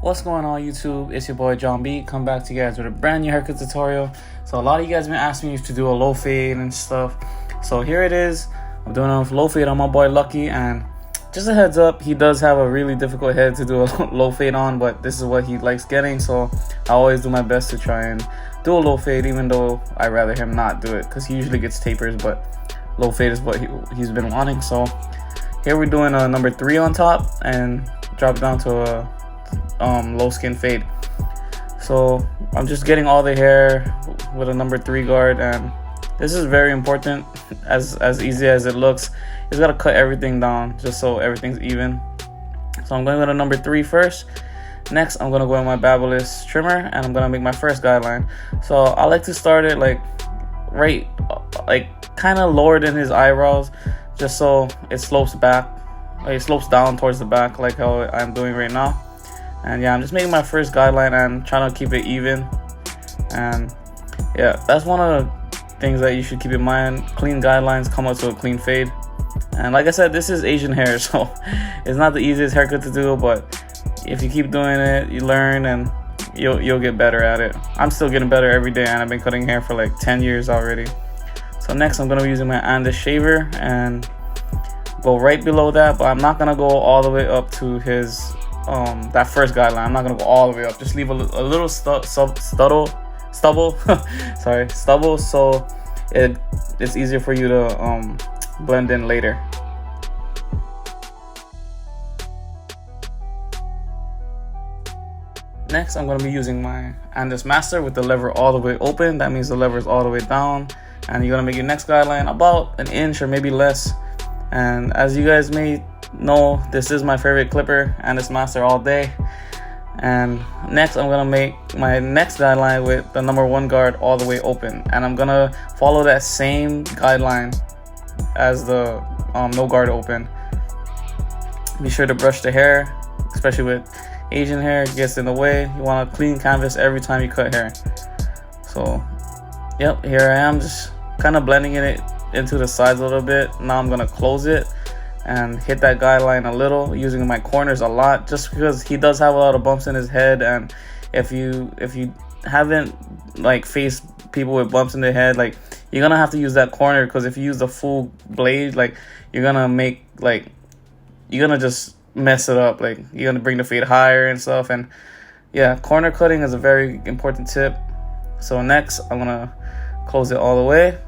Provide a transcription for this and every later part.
What's going on YouTube? It's your boy John B. Come back to you guys with a brand new haircut tutorial. So a lot of you guys been asking me to do a low fade and stuff. So here it is. I'm doing a low fade on my boy Lucky, and just a heads up, he does have a really difficult head to do a low fade on, but this is what he likes getting, so I always do my best to try and do a low fade, even though I'd rather him not do it because he usually gets tapers, but low fade is what he's been wanting. So here we're doing a number 3 on top and drop down to a low skin fade. So I'm just getting all the hair with a number 3 guard, and this is very important. As easy as it looks, you just gotta cut everything down just so everything's even. So I'm going with a number 3 first. Next, I'm gonna go with my Barber trimmer, and I'm gonna make my first guideline. So I like to start it like kind of lower than his eyebrows, just so it slopes back, it slopes down towards the back, like how I'm doing right now. And yeah, I'm just making my first guideline and trying to keep it even. And yeah, that's one of the things that you should keep in mind. Clean guidelines come up to a clean fade. And like I said, this is Asian hair, so it's not the easiest haircut to do, but if you keep doing it, you learn and you'll get better at it. I'm still getting better every day, and I've been cutting hair for like 10 years already. So next, I'm gonna be using my Andes shaver and go right below that, but I'm not gonna go all the way up to his that first guideline. I'm not gonna go all the way up. Just leave a little stubble sorry, stubble, so it's easier for you to blend in later. Next, I'm going to be using my Andes Master with the lever all the way open. That means the lever is all the way down. And you're going to make your next guideline about an inch or maybe less. And as you guys may know, this is my favorite clipper, Andes Master all day. And next, I'm going to make my next guideline with the number 1 guard all the way open. And I'm going to follow that same guideline as the no guard open. Be sure to brush the hair, especially with Asian hair, it gets in the way. You want a clean canvas every time you cut hair. So yep, here I am, just kind of blending it into the sides a little bit. Now I'm gonna close it and hit that guideline a little, using my corners a lot, just because he does have a lot of bumps in his head. And if you haven't like faced people with bumps in their head, like, you're gonna have to use that corner, because if you use the full blade, like, you're gonna just mess it up. Like, you're gonna bring the fade higher and stuff. And yeah, corner cutting is a very important tip. So next, I'm gonna close it all the way.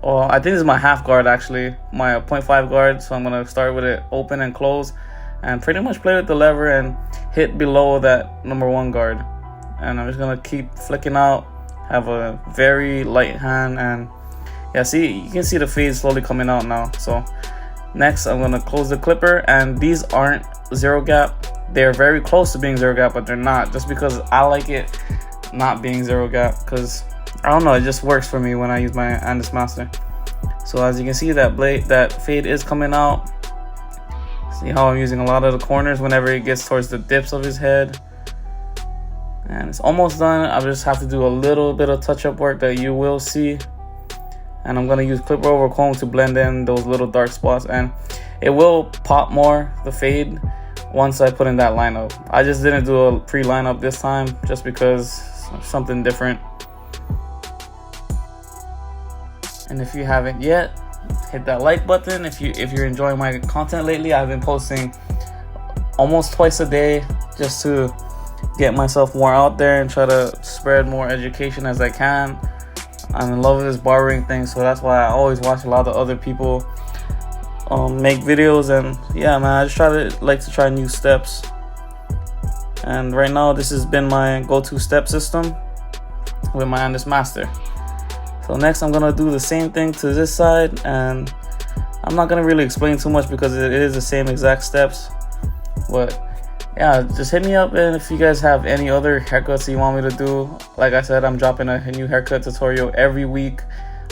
Well, I think this is my half guard, actually, my 0.5 guard. So I'm gonna start with it open and close, and pretty much play with the lever and hit below that number 1 guard. And I'm just gonna keep flicking out, have a very light hand, and yeah, see, you can see the fade slowly coming out now. So next, I'm gonna close the clipper, and these aren't 0 gap. They're very close to being 0 gap, but they're not, just because I like it not being 0 gap, because I don't know, it just works for me when I use my Andes Master. So as you can see, that fade is coming out. See how I'm using a lot of the corners whenever it gets towards the dips of his head. And it's almost done. I just have to do a little bit of touch-up work that you will see. And I'm gonna use clipper over comb to blend in those little dark spots, and it will pop more, the fade, once I put in that lineup. I just didn't do a pre-lineup this time, just because something different. And if you haven't yet, hit that like button. If you're enjoying my content lately, I've been posting almost twice a day, just to get myself more out there and try to spread more education as I can. I'm in love with this barbering thing, so that's why I always watch a lot of other people make videos. And yeah, man, I just like to try new steps. And right now, this has been my go-to step system with my Andes Master. So next, I'm gonna do the same thing to this side, and I'm not gonna really explain too much because it is the same exact steps. But yeah, just hit me up, and if you guys have any other haircuts you want me to do. Like I said, I'm dropping a new haircut tutorial every week.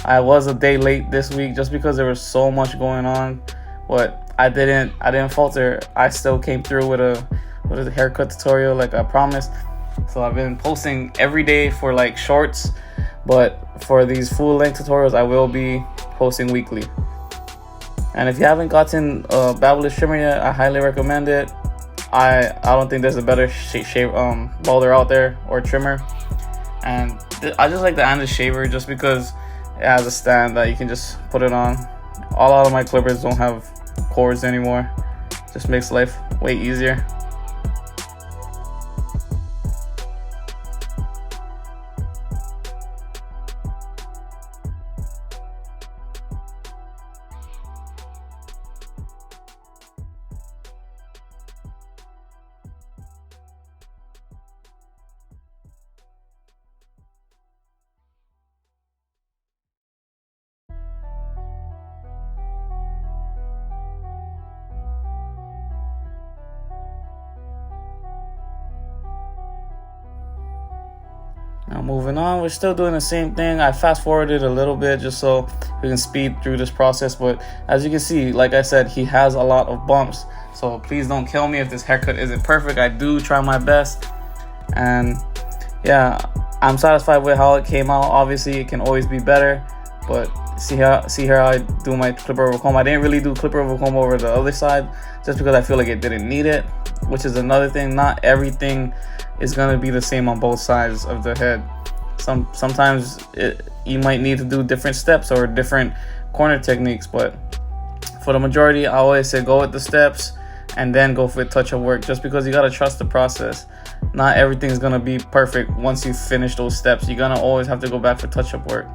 I was a day late this week just because there was so much going on, but I didn't falter. I still came through with a haircut tutorial like I promised. So I've been posting every day for like shorts, but for these full-length tutorials, I will be posting weekly. And if you haven't gotten a Barber trimmer yet, I highly recommend it. I don't think there's a better balder out there or trimmer. And I just like the Andis shaver just because it has a stand that you can just put it on. A lot of my clippers don't have cords anymore. Just makes life way easier. Now moving on, we're still doing the same thing. I fast forwarded a little bit just so we can speed through this process, but as you can see, like I said, he has a lot of bumps, so please don't kill me if this haircut isn't perfect. I do try my best, and yeah, I'm satisfied with how it came out. Obviously it can always be better, but see here how I do my clipper over comb. I didn't really do clipper over comb over the other side just because I feel like it didn't need it, which is another thing. Not everything is gonna be the same on both sides of the head. Sometimes you might need to do different steps or different corner techniques, but for the majority I always say go with the steps and then go for touch-up work, just because you gotta trust the process. Not everything's gonna be perfect once you finish those steps. You're gonna always have to go back for touch-up work.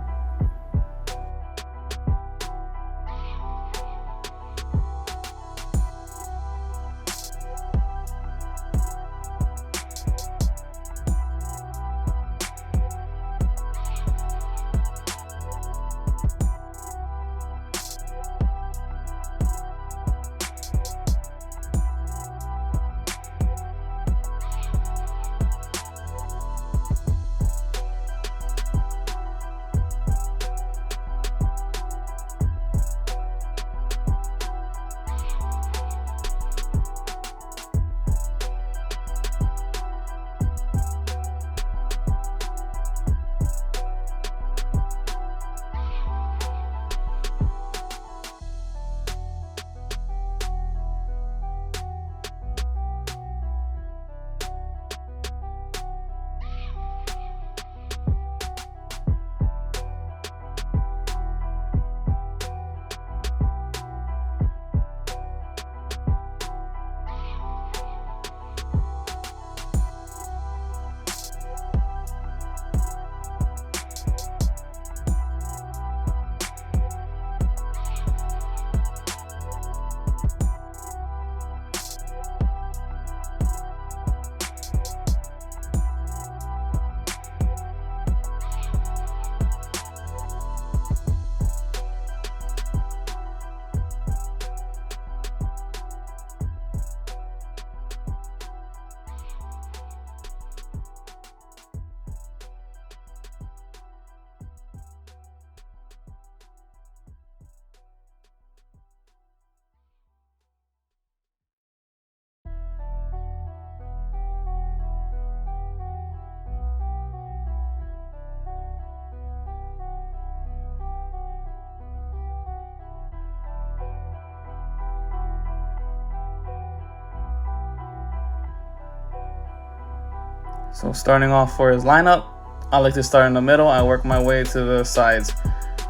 So starting off for his lineup, I like to start in the middle. I work my way to the sides.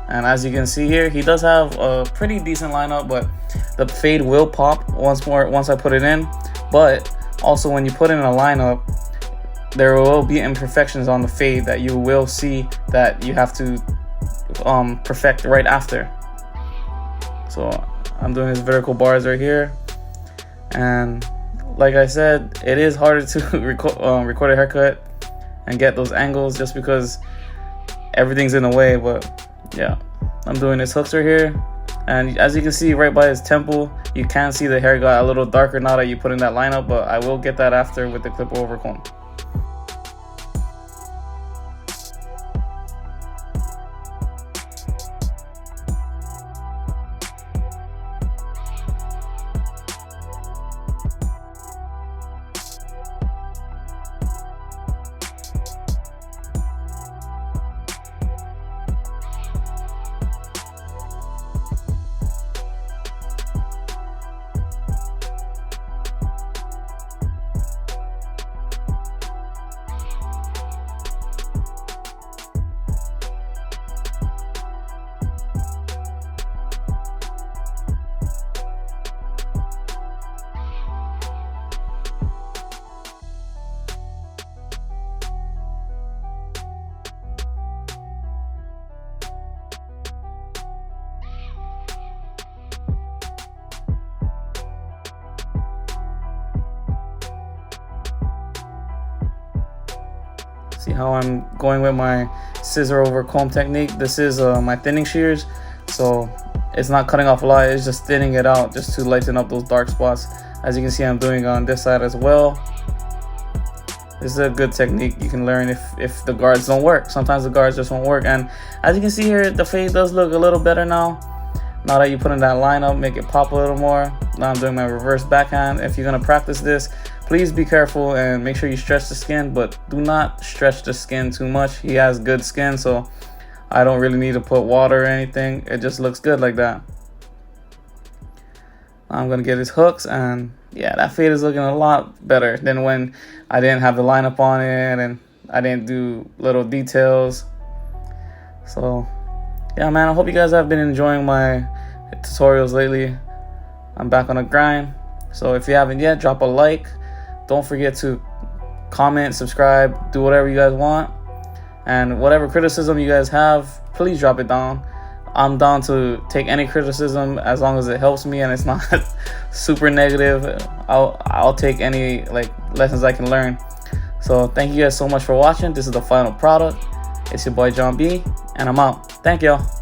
And as you can see here, he does have a pretty decent lineup, but the fade will pop once I put it in. But also when you put in a lineup, there will be imperfections on the fade that you will see that you have to perfect right after. So I'm doing his vertical bars right here. And like I said, it is harder to record a haircut and get those angles just because everything's in the way. But yeah, I'm doing his hooks right here, and as you can see right by his temple, you can see the hair got a little darker now that you put in that lineup, but I will get that after with the clipper over comb. how I'm going with my scissor over comb technique. This is my thinning shears, so it's not cutting off a lot, it's just thinning it out just to lighten up those dark spots. As you can see, I'm doing on this side as well. This is a good technique you can learn if the guards don't work. Sometimes the guards just won't work. And as you can see here, the fade does look a little better now. Now that you put in that line up, make it pop a little more. Now I'm doing my reverse backhand. If you're gonna practice this, please be careful and make sure you stretch the skin, but do not stretch the skin too much. He has good skin, so I don't really need to put water or anything. It just looks good like that. Now I'm gonna get his hooks, and yeah, that fade is looking a lot better than when I didn't have the lineup on it and I didn't do little details. So yeah, man, I hope you guys have been enjoying my tutorials lately. I'm back on the grind. So if you haven't yet, drop a like. Don't forget to comment, subscribe, do whatever you guys want. And whatever criticism you guys have, please drop it down. I'm down to take any criticism as long as it helps me and it's not super negative. I'll take any lessons I can learn. So thank you guys so much for watching. This is the final product. It's your boy John B, and I'm out. Thank y'all.